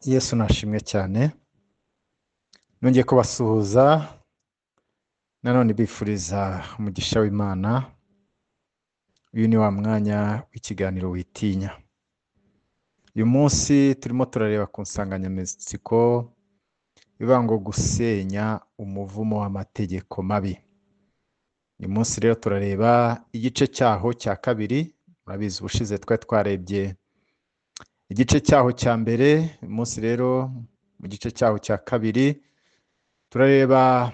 Yesu nashimwe cyane. Nongeye kubasuhuza nanone bifuriza umugisha w'Imana. Uyu ni wa mwanya w'ikiganiro witinya. Uyu munsi turimo turareba ku nsanganyamatsiko ivuga ngo gusenya umuvumo w'amategeko mabi. Uyu munsi rero turareba igice cyaho cya kabiri. Murabizi ubushize twarebye igice cyaho cya mbere. Uyu munsi rero mu gice cyaho cya kabiri turareba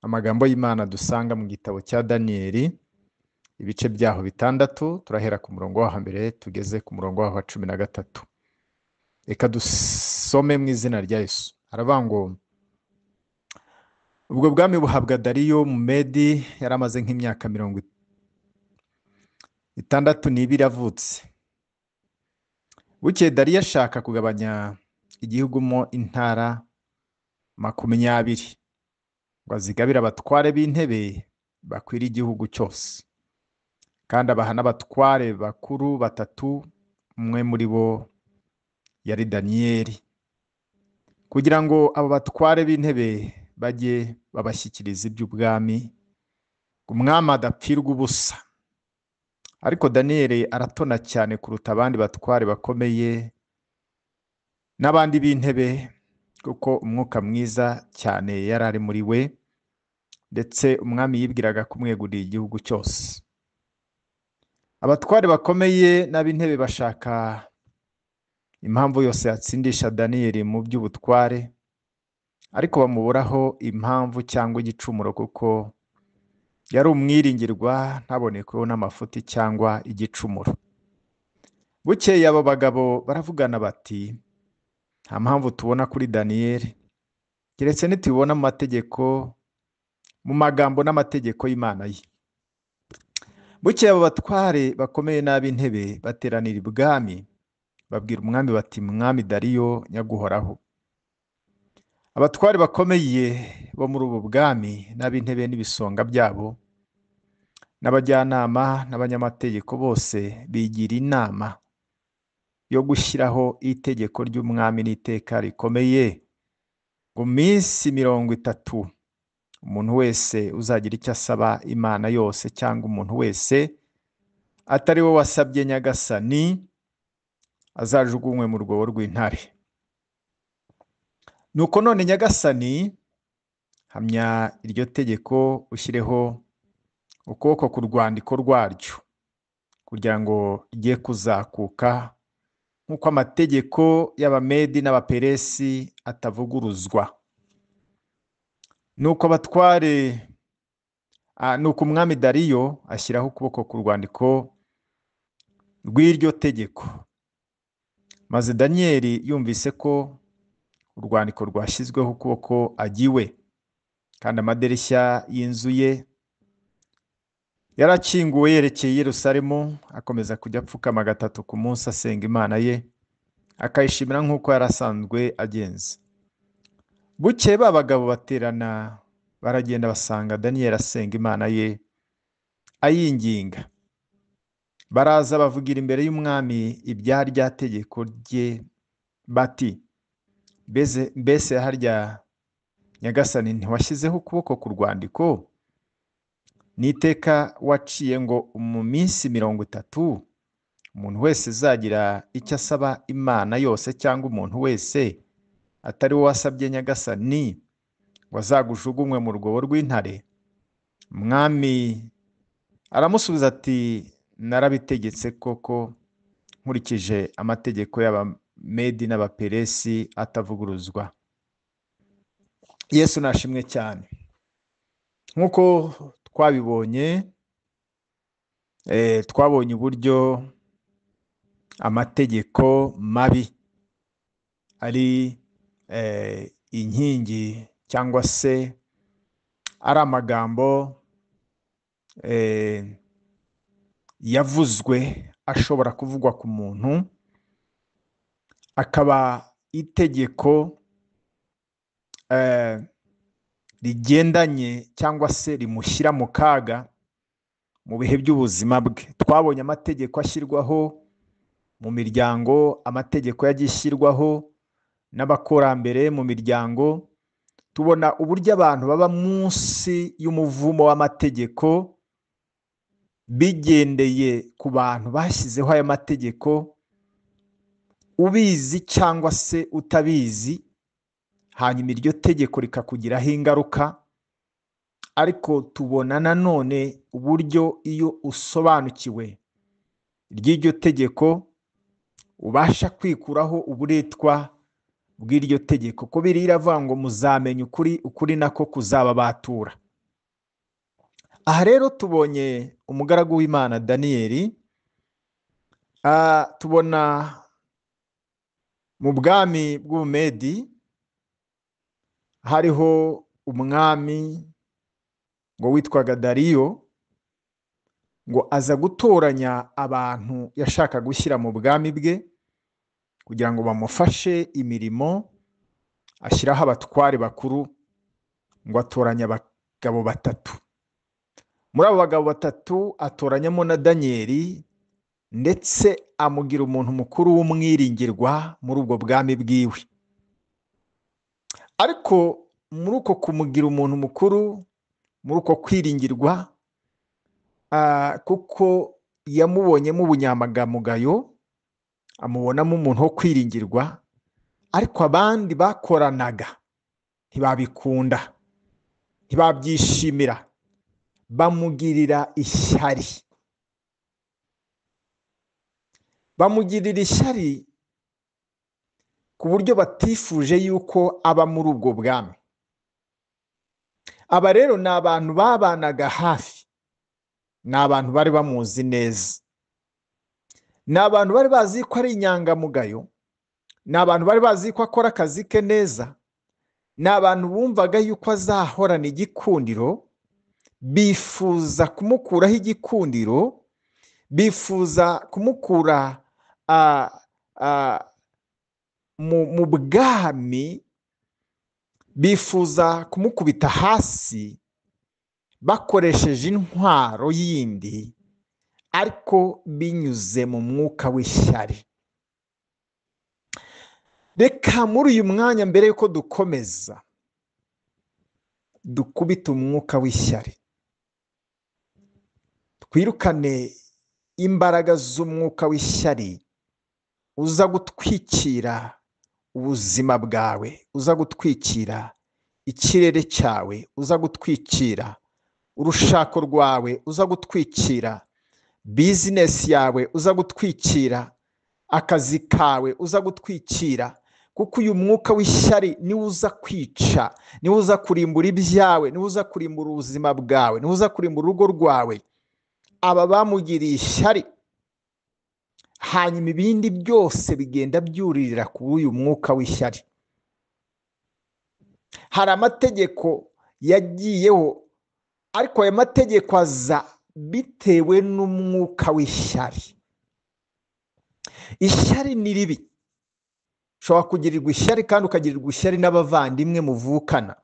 amagambo y'Imana dusanga mu gitabo cya Daniyeli, ibice byaho 6. Turahera ku murongo wa mbere tugeze ku murongo wa 13. Reka dusome mu izina rya Yesu. Haravuga ngo ubwo bwami buhabwa Dariyo mu Medi, yari amaze nk'imyaka 62 avutse. Bukeye Dariyo ashaka kugabanya igihugu mo intara 20 ngo azigabire abatware b'intebe bakwira igihugu cyose, kandi abaha n'abatware bakuru 3, umwe muri bo yari Daniyeli, kugira ngo abo batware b'intebe bajye babashyikiriza iby'ubwami, umwami adapfirwa ubusa. Ariko Daniyeli aratona cyane kuruta abandi batware bakomeye n'abandi b'intebe, kuko umwuka mwiza cyane yari ari muri we, ndetse umwami yibwiraga kumwegurira igihugu cyose. Abatware bakomeye n'ab'intebe bashaka impamvu yose yatsindisha Daniyeli mu by'ubutware, ariko bamuburaho impamvu cyangwa igicumuro, kuko yari umwiringirwa, ntabonekeho n'amafuti cyangwa igicumuro. Bukeye abo bagabo baravugana bati, nta mpamvu tubona kuri Daniyeli, keretse nitubona mu mategeko, mu magambo n'amategeko y'Imana ye. Bukeye abo batware bakomeye n'ab'intebe bateranira ibwami, babwira umwami bati, mwami Dariyo nyaguhoraho, abatware bakomeye bo muri ubu bwami n'ab'intebe n'ibisonga byabo n'abajyanama n'abanyamategeko bose bigira inama yo gushyiraho itegeko ry'umwami n'iteka rikomeye ngo minsi 30 umuntu wese uzagira icyo asaba Imana yose, cyangwa umuntu wese atari we wasabye Nyagasani, azajugunywe mu rwobo rw'intare. Nuko none Nyagasani, hamya iryo tegeko, ushyireho ukuboko ku rwandiko rwaryo, kugira ngo rye kuzakuka, nk'uko amategeko y'Abamedi n'Abaperesi atavuguruzwa. Nuko umwami Dariyo ashyiraho ukuboko ku rwandiko rw'iryo tegeko. Maze Daniyeli yumvise ko urwandiko rwashyizweho ukuboko agiwe, kandi amadirishya y'inzu ye yarakinguwe yerekeye Yerusalemu, akomeza kujya apfukama 3 ku munsi asenga Imana ye, akayishimira nk'uko yarasanzwe agenza. Bukeye ba bagabo baterana, baragenda basanga Daniyeli asenga Imana ye ayinginga. Baraza bavugira imbere y'umwami ibya rya tegeko rye bati, mbese harya Nyagasani ntiwashyizeho ukuboko ku rwandiko n'iteka waciye ngo mu minsi 30 umuntu wese uzagira icyo asaba Imana yose, cyangwa umuntu wese atari we wasabye Nyagasani, wazagujugunywe mu rwobo rw'intare? Umwami aramusubiza ati, narabitegetse koko, nkurikije amategeko y'Abamedi n'Abaperesi atavuguruzwa. Yesu nashimwe cyane. Nk'uko twabibonye, twabonye uburyo amategeko mabi ari inkingi, cyangwa se ari amagambo yavuzwe ashobora kuvugwa ku muntu, akaba itegeko rigendanye cyangwa se rimushyira mu kaga mu bihe by'ubuzima bwe. Twabonye amategeko ashyirwaho mu miryango, amategeko yagiye ashyirwaho n'abakurambere mu miryango, tubona uburyo abantu baba munsi y'umuvumo w'amategeko bigendeye ku bantu bashyizeho aya mategeko, ubizi cyangwa se utabizi, hanyuma iryo tegeko rikakugiraho ingaruka. Ariko tubona nanone uburyo iyo usobanukiwe ry'iryo tegeko ubasha kwikuraho uburetwa bw'iryo tegeko, ko Bibiliya iravuga ngo muzamenya ukuri, ukuri nako kuzababatura. Aha rero tubonye umugaragu w'Imana Daniyeli, tubona mu bwami bw'Ubumedi hariho umwami ngo witwaga Dariyo, ngo aza gutoranya abantu yashaka gushyira mu bwami bwe kugira ngo bamufashe imirimo, ashyiraho abatware bakuru, ngo atoranya abagabo batatu. Muri abo bagabo batatu atoranyamo na Daniyeli, ndetse amugira umuntu mukuru w'umwiringirwa muri ubwo bwami bwiwe. Ariko muri uko kumugira umuntu mukuru, muri uko kwiringirwa, kuko yamubonyemo ubunyamagamugayo, amubonamo umuntu wo kwiringirwa, ariko abandi bakoranaga ntibabikunda, ntibabyishimira, bamugirira ishyari. Bamugirira ishyari ku buryo batifuje yuko aba muri ubwo bwami. Aba rero ni abantu babanaga hafi, ni abantu bari bamuzi neza, ni abantu bari bazi ko ari inyangamugayo, ni abantu bari bazi ko akora akazi ke neza, ni abantu bumvaga yuko azahorana igikundiro, bifuza kumukuraho igikundiro, bifuza kumukura mu bwami, bifuza kumukubita hasi bakoresheje intwaro yindi, ariko binyuze mu mwuka w'ishyari. Reka muri uyu mwanya, mbere yuko dukomeza, dukubite umwuka w'ishyari, twirukane imbaraga z'umwuka w'ishyari uza gutwikira ubuzima bwawe, uza gutwikira ikirere cyawe, uza gutwikira urushako rwawe, uza gutwikira bizinesi yawe, uza gutwikira akazi kawe, uza gutwikira. Kuko uyu mwuka w'ishyari niwe uza kwica, niwe uza kurimbura ibyawe, niwe uza kurimbura ubuzima bwawe, niwe uza kurimbura urugo rwawe. Aba bamugiriye ishyari, hanyuma ibindi byose bigenda byuririra kuri uyu mwuka w'ishyari. Hari amategeko yagiyeho, ariko aya mategeko aza bitewe n'umwuka w'ishyari. Ishyari ni ribi. Ushobora kugirirwa ishyari kandi ukagirirwa ishyari n'abavandimwe muvukana,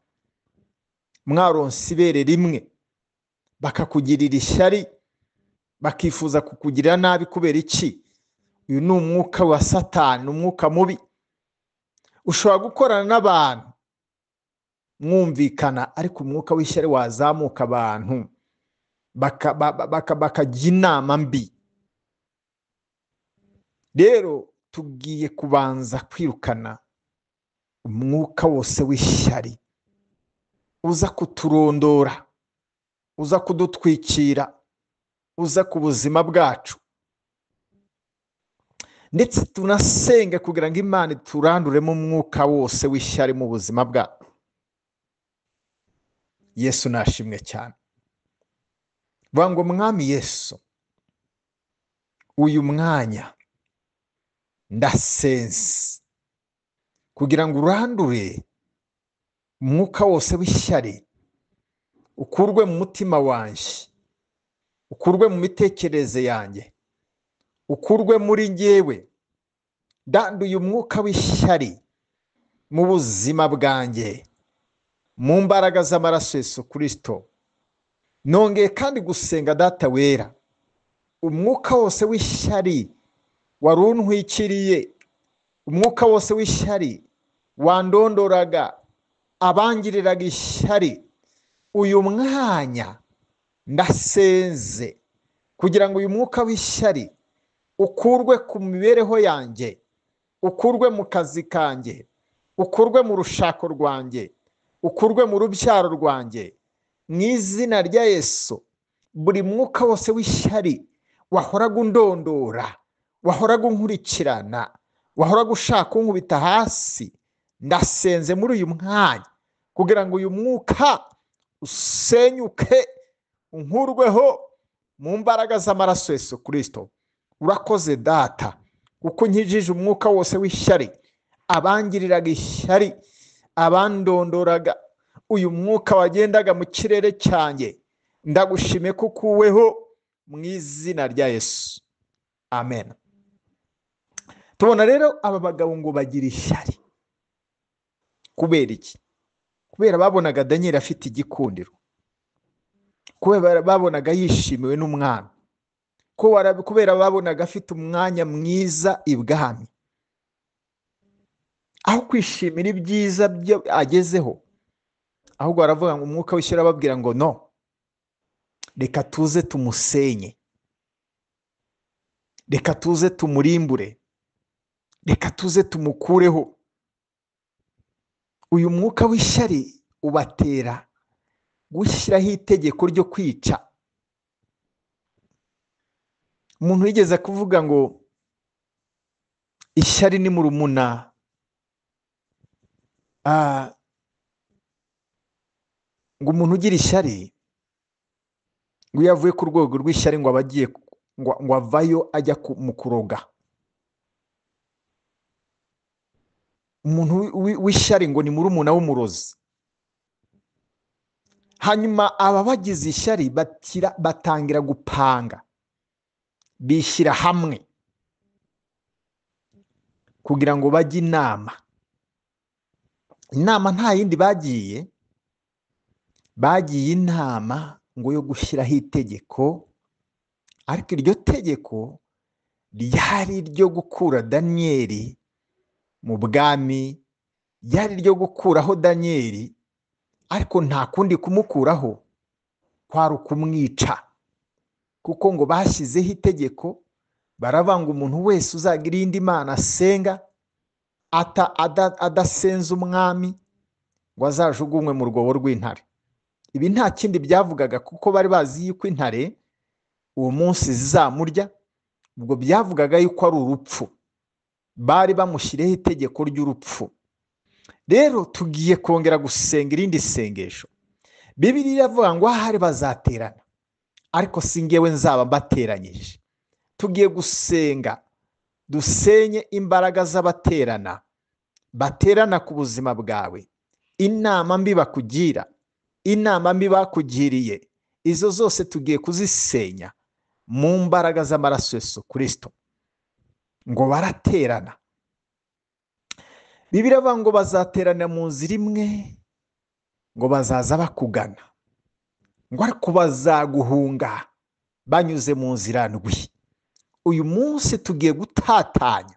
mwaronse ibere rimwe, bakakugirira ishyari, bakifuza kukugirira nabi. Kubera iki? Uyu ni umwuka wa Satani, ni umwuka mubi. Ushobora gukorana n'abantu mwumvikana, ariko umwuka w'ishyari wazamuka, abantu bakajya inama mbi. Rero tugiye kubanza kwirukana umwuka wose w'ishyari uza kuturondora, uza kudutwikira, uza ku buzima bwacu, ndetse tunasenge kugira ngo Imana ituranduremo umwuka wose w'ishyari mu buzima bwacu. Yesu nashimwe cyane. Vuga ngo Mwami Yesu, uyu mwanya ndasenze kugira ngo urandure umwuka wose w'ishyari, ukurwe mu mutima wanjye, ukurwe mu mitekerereze yanjye, ukurwe muri njyewe. Ndanduye umwuka w'ishyari mu buzima bwanjye, mu mbaraga z'amaraso Yesu Kristo. Nongeye kandi gusenga Data wera, umwuka wose w'ishyari wari untwikiriye, umwuka wose w'ishyari wandondoraga abangiriraga ishyari, uyu mwanya ndasenze kugira ngo uyu mwuka w'ishyari ukurwe ku mibereho yanjye, ukurwe mu kazi kanjye, ukurwe mu rushako rwanjye, ukurwe mu rubyaro rwanjye, mu izina rya Yesu. Buri mwuka wose w'ishyari wahoraga undondora, wahoraga unkurikirana, wahoraga ushaka unkubita hasi, ndasenze muri uyu mwanya kugira ngo uyu mwuka usenyuke, unkurweho mu mbaraga z'amaraso Yesu Kristo. Urakoze Data kuko nkijije umwuka wose w'ishyari, abangiriraga ishyari, abandondoraga, uyu mwuka wagendaga mu kirere cyanjye, ndagushime ko ukuweho mu izina rya Yesu. Amen. Tubona rero aba bagabo ngo bagira ishyari. Kubera iki? Kubera babonaga Daniel afite igikundiro, kubera babonaga yishimiwe n'umwami, kubera babonaga afite umwanya mwiza ibwami. Aho kwishimira ibyiza byo agezeho, ahubwo baravuga ngo umwuka w'ishyari ababwira ngo no, reka tuze tumusenye, reka tuze tumurimbure, reka tuze tumukureho. Uyu mwuka w'ishyari ubatera gushyiraho itegeko ryo kwica. Umuntu yigeze kuvuga ngo ishyari ni murumuna ngo umuntu ugira ishyari ngo iyo avuye ku rwego rw'ishyari ngo abagiye ngo avayo ajya mu kuroga. Umuntu w'ishyari ngo ni murumuna w'umurozi. Hanyuma aba bagize ishyari batangira gupanga, bishyira hamwe kugira ngo bajye inama. Inama nta yindi bagiye inama ngo yo gushyiraho itegeko, ariko iryo tegeko ryari iryo gukura Daniyeli mu bwami, ryari iryo gukuraho Daniyeli, ariko nta kundi kumukuraho kwari ukumwica. Kuko ngo bashyizeho itegeko, baravanga umuntu wese uzagira indi mana asenga adasenza umwami ngo azajugunywe mu rwobo rw'intare. Ibi nta kindi byavugaga, kuko bari bazi yuko intare uwo munsi zizamurya. Ubwo byavugaga yuko ari urupfu, bari bamushyiriyeho itegeko ry'urupfu. Rero tugiye kongera gusenga irindi sengesho. Bibiliya iravuga ngo ahari bazaterana, ariko si ngewe nzaba mbateranyije. Tugiye gusenga dusenye imbaraga z'abaterana, baterana ku buzima bwawe. Inama mbi bakugira, inama mbi bakugiriye, izo zose tugiye kuzisenya mu mbaraga z'amaraso Yesu Kristo. Ngo baraterana. Bibiliya iravuga ngo bazaterana mu nzira imwe, ngo bazaza bakugana, ngo ariko bazaguhunga banyuze mu nzira ndwi. Uyu munsi tugiye gutatanya,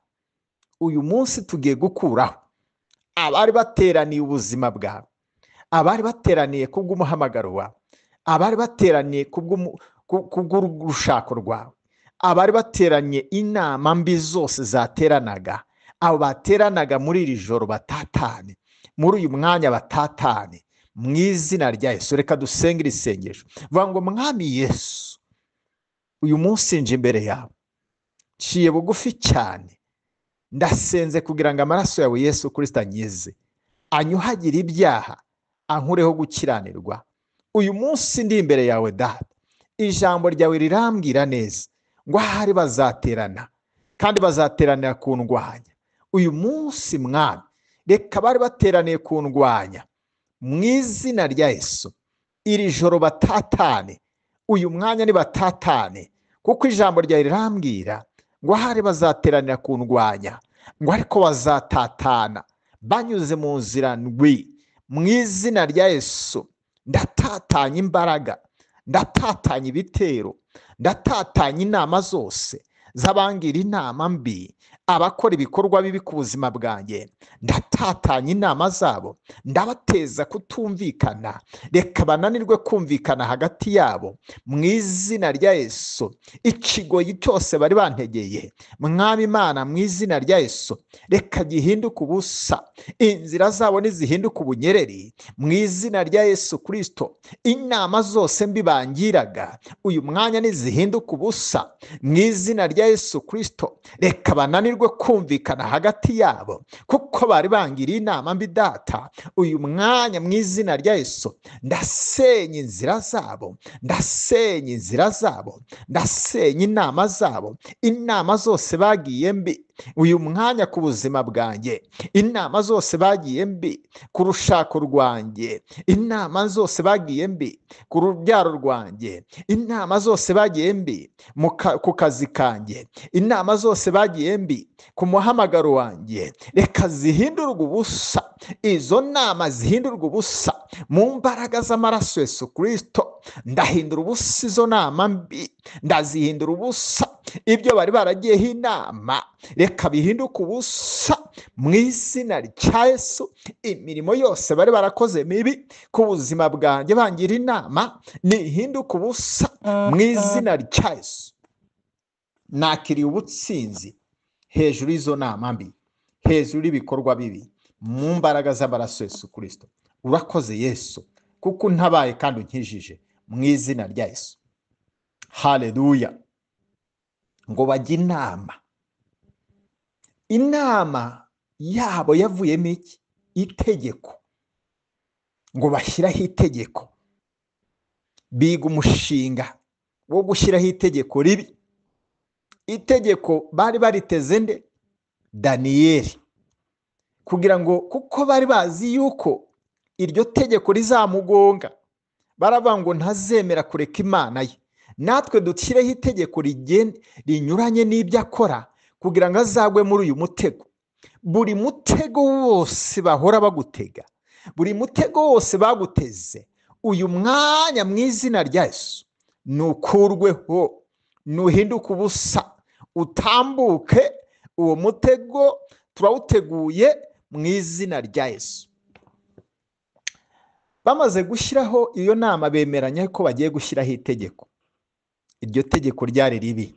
uyu munsi tugiye gukuraho abari bateraniye ubuzima bwawe, abari bateraniye kubw'umuhamagaro wawe, abari bateraniye kubw'urushako rwawe, abari bateranye inama mbi zose zateranaga. Abo bateranaga muri iri joro batatane, muri uyu mwanya batatane mu izina rya Yesu. Reka dusenge iri sengesho. Vuga ngo Mwami Yesu, uyu munsi nje imbere yawe, nciye bugufi cyane, ndasenze kugira ngo amaraso yawe Yesu Kristo anyize, anyuhagire ibyaha, ankureho gukiranirwa. Uyu munsi ndi imbere yawe Data, ijambo ryawe rirambwira neza ngo ahari bazaterana, kandi bazateranira kundwanya. Uyu munsi Mwami, reka bari bateraniye kundwanya mu izina rya Yesu, iri joro batatane, uyu mwanya ni batatane, kuko ijambo ryawe rirambwira ngo ahari bazateranira kundwanya, ngo ariko bazatatana banyuze mu nzira ndwi. Mu izina rya Yesu ndatatanya imbaraga, ndatatanya ibitero, ndatatanya inama zose z'abangira inama mbi, abakora ibikorwa bibi ku buzima bwanjye, ndatatanya inama zabo, ndabateza kutumvikana, reka bananirwe kumvikana hagati yabo mu izina rya Yesu. Ikigoyi cyose bari bantegeye, Mwami Imana, mu izina rya Yesu, reka gihinduke ubusa, inzira zabo nizihinduke ubunyereri mu izina rya Yesu Kristo. Inama zose mbi bangiraga uyu mwanya nizihinduke ubusa mu izina rya Yesu Kristo. Reka bananirwe kumvikana hagati yabo kuko bari bangiriye inama mbi Data. Uyu mwanya mu izina rya Yesu ndasenya inzira zabo, ndasenya inzira zabo, ndasenya inama zabo. Inama zose bagiye mbi uyu mwanya ku buzima bwanjye, inama zose bagiye mbi ku rushako rwanjye, inama zose bagiye mbi ku rubyaro rwanjye, inama zose bagiye mbi ku kazi kanjye, inama zose bagiye mbi ku muhamagaro wanjye, reka zihindurwe ubusa. Izo nama zihindurwe ubusa mu mbaraga z'amaraso Yesu Kristo. Ndahindura ubusa izo nama mbi, ndazihindura ubusa. Ibyo bari baragiyeho inama, reka bihinduke ubusa mu izina rya Yesu. Imirimo yose bari barakoze mibi ku buzima bwanjye bangira inama, nihinduke ubusa mu izina rya Yesu. Nakiriye ubutsinzi hejuru y'izo nama mbi, hejuru y'ibikorwa bibi, mu mbaraga z'amaraso Yesu Kristo. Urakoze Yesu kuko untabaye kandi unkijije mu izina rya Yesu. Haleluya. Ngo bajye inama, inama yabo yavuyemo iki? Itegeko. Ngo bashyiraho itegeko, biga umushinga wo gushyiraho itegeko ribi. Itegeko bari bariteze nde? Daniyeli. Kugira ngo, kuko bari bazi yuko iryo tegeko rizamugonga, baravuga ngo ntazemera kureka Imana ye. Natwe dushyireho itegeko rinyuranye n'ibyo akora kugira ngo azagwe muri uyu mutego. Buri mutego wose bahora bagutega, buri mutego wose baguteze, uyu mwanya mu izina rya Yesu nukurweho, nuhinduke ubusa, utambuke. Uwo mutego turawuteguye mu izina rya Yesu. Bamaze gushyiraho iyo nama, bemeranya ko bagiye gushyiraho itegeko. Iryo tegeko ryari ribi,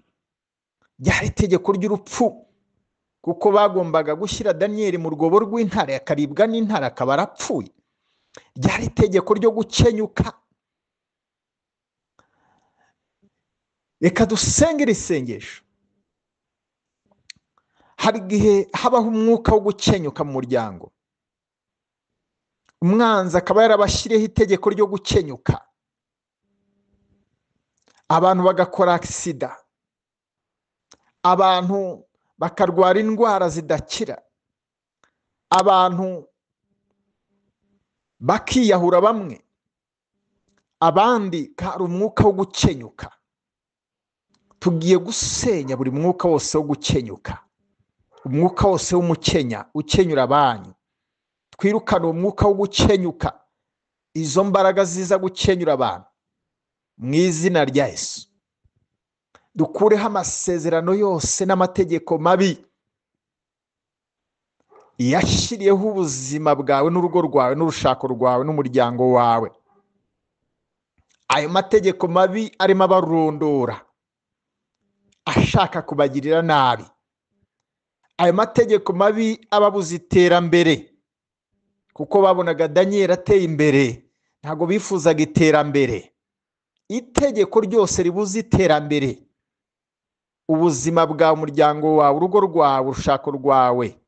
ryari itegeko ry'urupfu, kuko bagombaga gushyira Daniyeli mu rwobo rw'intare, akaribwa n'intare akaba arapfuye. Ryari itegeko ryo gukenyuka. Reka dusenge iri sengesho. Hari igihe habaho umwuka wo gukenyuka mu muryango, umwanzi akaba yarabashyiriyeho itegeko ryo gukenyuka. Abantu bagakora agisida, abantu bakarwara indwara zidakira, abantu bakiyahura, bamwe abandi hari umwuka wo gukenyuka. Tugiye gusenya buri mwuka wose wo gukenyuka, umwuka wose w'umukenya ukenyura abanyu. Twirukane umwuka wo gukenyuka, izo mbaraga ziza gukenyura abantu mu izina rya Yesu. Dukureho amasezerano yose n'amategeko mabi yashyiriyeho ubuzima bwawe n'urugo rwawe n'urushako rwawe n'umuryango wawe. Ayo mategeko mabi arimo abarondora, ashaka kubagirira nabi. Ayo mategeko mabi ababuza iterambere, kuko babonaga Daniyeli ateye imbere, ntabwo bifuzaga iterambere. Itegeko ryose ribuza iterambere, ubuzima bwawe, umuryango wawe, urugo rwawe, urushako rwawe,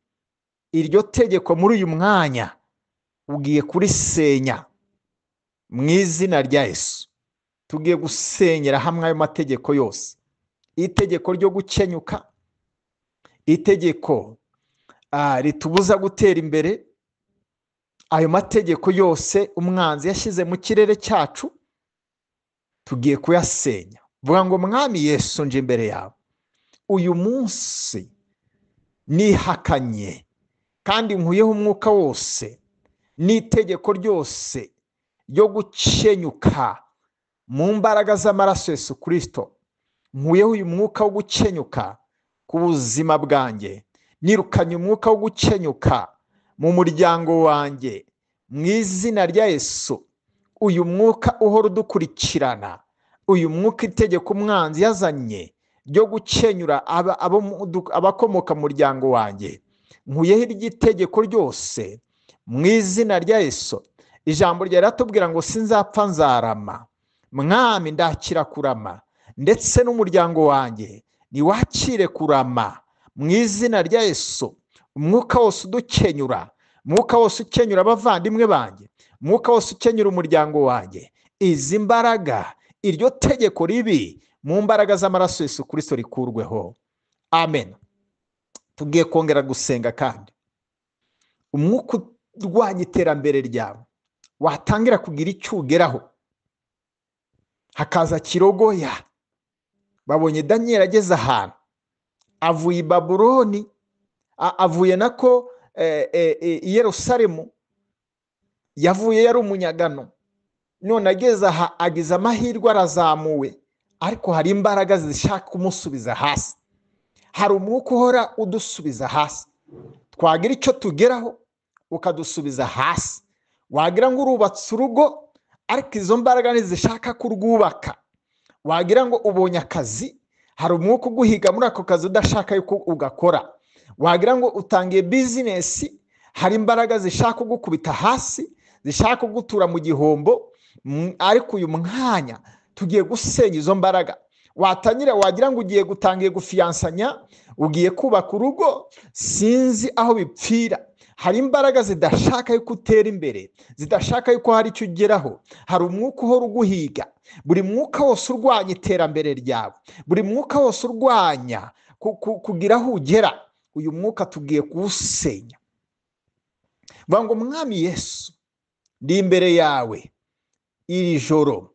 iryo tegeko muri uyu mwanya ugiye kurisenya mu izina rya Yesu. Tugiye gusenyera hamwe ayo mategeko yose. Itegeko ryo gukenyuka, itegeko ritubuza gutera imbere, ayo mategeko yose umwanzi yashyize mu kirere cyacu, tugiye kuyasenya. Vuga ngo Mwami Yesu, nje imbere yawe uyu munsi, nihakanye kandi nkuyeho umwuka wose n'itegeko ryose ryo gukenyuka mu mbaraga z'amaraso Yesu Kristo. Nkuyeho uyu mwuka wo gukenyuka ku buzima bwanjye, nirukanye umwuka wo gukenyuka mu muryango wanjye mu izina rya Yesu. Uyu mwuka uhora udukurikirana, uyu mwuka itegeko umwanzi yazanye ryo gukenyura abakomoka mu muryango wanjye, nkuyeho iry'itegeko ryose mu izina rya Yesu. Ijambo rya riratubwira ngo sinzapfa nzarama. Mwami ndakira kurama, ndetse n'umuryango wanjye niwakire kurama mu izina rya Yesu. Umwuka wose udukenyura, umwuka wose ukenyura abavandimwe banjye, umwuka wose ukenyura umuryango wanjye, izi mbaraga, iryo tegeko ribi mu mbaraga z'amaraso Yesu Kristo rikurweho. Amen. Tugiye kongera gusenga kandi umwuka urwanya iterambere ryawe watangira kugira icyo ugeraho, hakaza kirogoya. Babonye Daniel ageze ahantu, avuye i Babuloni, avuye nako i Yerusalemu, yavuye yari umunyagano, none ageze aha agize amahirwe arazamuwe, ariko hari imbaraga zishaka kumusubiza hasi. Hari umwuka uhora udusubiza hasi. Twagira icyo tugeraho ukadusubiza hasi. Wagira ngo urubatse urugo, ariko izo mbaraga ntizishaka kurwubaka. Wagira ngo ubonye akazi, hari umwuka uguhiga muri ako kazi udashaka yuko ugakora. Wagira ngo utangiye bizinesi, hari imbaraga zishaka kugukubita hasi, zishaka kugutura mu gihombo, ariko uyu mwanya tugiye gusenya izo mbaraga. Wagira ngo ugiye gutangiye gufiyansanya, ugiye kubaka urugo, sinzi aho bipfira. Hari imbaraga zidashaka yuko utera imbere, zidashaka yuko hari icyo ugeraho. Hari umwuka uhora uguhiga. Buri mwuka wose urwanya iterambere ryawe, buri mwuka wose urwanya kugira aho ugera, uyu mwuka tugiye kuwusenya. Vuga ngo Mwami Yesu, ndi imbere yawe iri joro.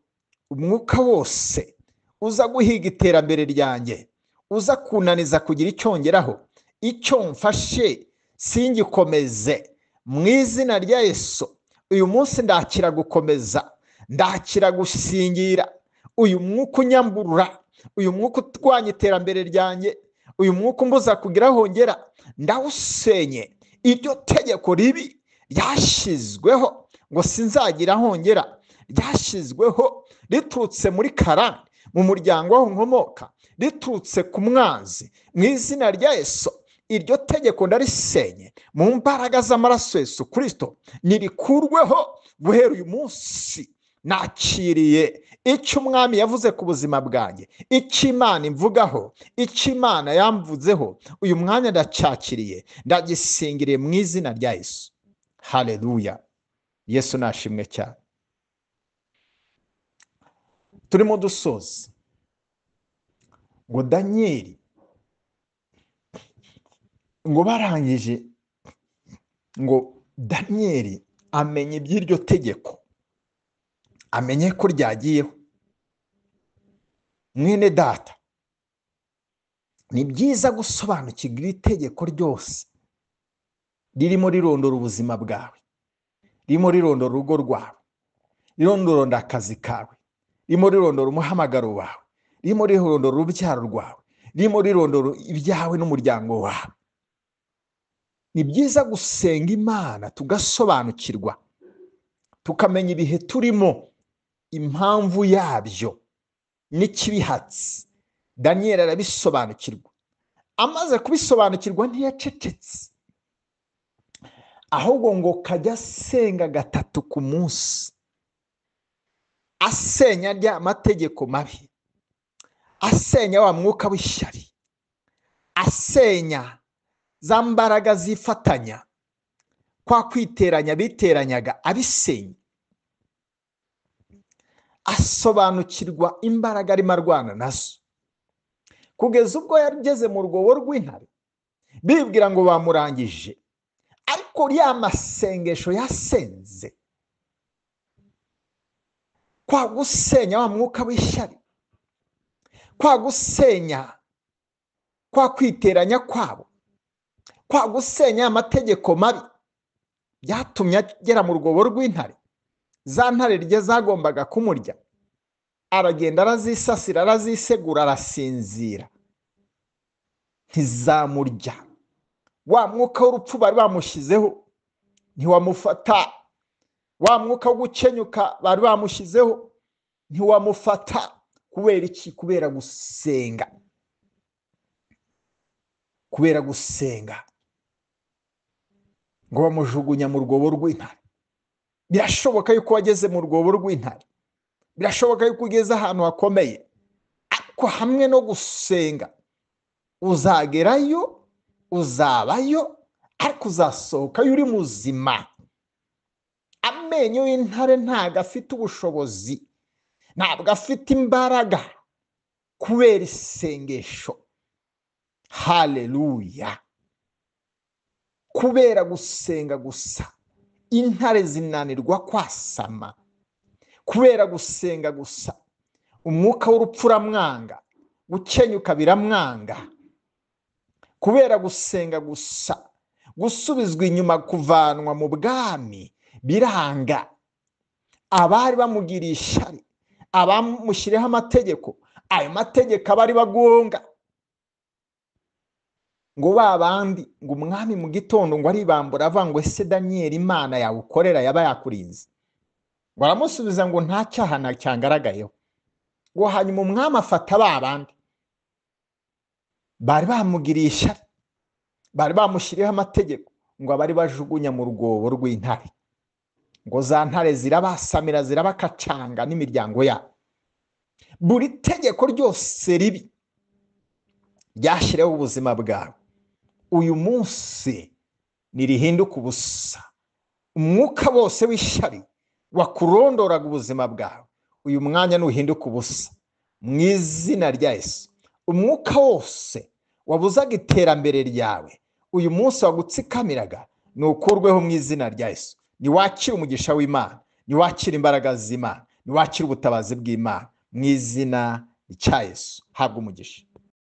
Umwuka wose uza guhiga iterambere ryanjye, uza kunaniza kugira icyo ngeraho, icyo mfashe singikomeze, mu izina rya Yesu. Uyu munsi ndakira gukomeza, ndakira gusingira. Uyu mwuka unyamburura, uyu mwuka urwanya iterambere ryanjye, uyu mwuka umbuza kugira aho ngera, ndawusenye. Iryo tegeko ribi ryashyizweho ngo sinzagira aho ngera, ryashyizweho riturutse muri Karani, mu muryango aho nkomoka, riturutse ku mwanzi, mu izina rya Yesu. Iryo tegeko ndarisenye mu mbaraga z'amaraso Yesu Kristo, nirikurweho guhera uyu munsi. Nakiriye icyo umwami yavuze ku buzima bwanjye, icyo Imana imvugaho, icyo Imana yamvuzeho. Uyu mwanya ndacyakiriye, ndagisingiriye mu izina rya Yesu. Haleluya. Yesu nashimwe cyane. Turimo dusoza ngo Daniel, ngo barangije ngo Daniel amenye iby'iryo tegeko, amenye ko ryagiyeho. Mwene data, ni byiza gusobanukirwa iri tegeko ryose ririmo rirondora ubuzima bwawe, ririmo rirondora urugo rwawe, rirondora akazi kawe, ririmo rirondora umuhamagaro wawe, ririmo rirondora urubyaro rwawe, ririmo rirondora ibyawe n'umuryango wawe. Ni byiza gusenga Imana tugasobanukirwa, tukamenya ibihe turimo, impamvu yabyo n'ikibihatsi. Daniel arabisobanukirwa. Amaze kubisobanukirwa ntiyacecetse, ahubwo ngo kajya asenga 3 ku munsi, asenya rya mategeko mabi, asenya wa mwuka w'ishyari, asenya za mbaraga zifatanya kwa kwiteranya biteranyaga, abisenya. Asobanukirwa imbaraga arimo arwana nazo, kugeza ubwo yageze mu rwobo rw'intare, bibwira ngo bamurangije. Ariko ya masengesho yasenze, kwa gusenya wa mwuka w'ishyari, kwa gusenya kwa kwiteranya kwabo, kwa gusenya amategeko mabi, byatumye agera mu rwobo rw'intare. Za ntare rye zagombaga kumurya, aragenda arazisasira, arazisegura, arasinzira, ntizamurya. wa mwuka w'urupfu bari bamushyizeho ntiwamufata, wa mwuka wo gukenyuka bari bamushyizeho ntiwamufata. Kubera iki? Kubera gusenga. Kubera gusenga ngo bamujugunya mu rwobo rw'intare. Birashoboka yuko wageze mu rwobo rw'intare, birashoboka yuko ugeze ahantu hakomeye, ariko hamwe no gusenga uzagerayo, uzabayo, ariko uzasohokayo uri muzima. Amenyo y'intare ntabwo afite ubushobozi, ntabwo afite imbaraga kubera isengesho. Haleluya! Kubera gusenga gusa intare zinanirwa kwasama. Kubera gusenga gusa umwuka w'urupfu uramwanga, gukenyuka biramwanga. Kubera gusenga gusa gusubizwa inyuma, kuvanwa mu bwami biranga. Abari bamugiriye ishyari, abamushyiriyeho amategeko, ayo mategeko abari bagonga. Ngo babandi, ngo umwami mu gitondo ngo aribambura avuga ngo ese Daniyeli Imana yawe ukorera yaba yakurinze? Ngo aramusubiza ngo nta cyaha na cyangaragayeho. Ngo hanyuma umwami afata babandi bari bamugiriye ishyari, bari bamushyiriyeho amategeko, ngo abari bajugunya mu rwobo rw'intare. Ngo za ntare zirabasamira, zirabakacanga n'imiryango yabo. Buri tegeko ryose ribi ryashyiriweho ubuzima bwawe, uyu munsi nirihinduka ubusa. Umwuka wose w'ishyari wakurondoraga ubuzima bwawe, uyu mwanya nuhinduka ubusa mu izina rya Yesu. Umwuka wose wabuzaga iterambere ryawe, uyu munsi wagutsikamiraga, nukurweho mu izina rya Yesu. Niwakire umugisha w'Imana, niwakire imbaraga z'Imana, niwakire ubutabazi bw'Imana mu izina rya Yesu. Habwa umugisha.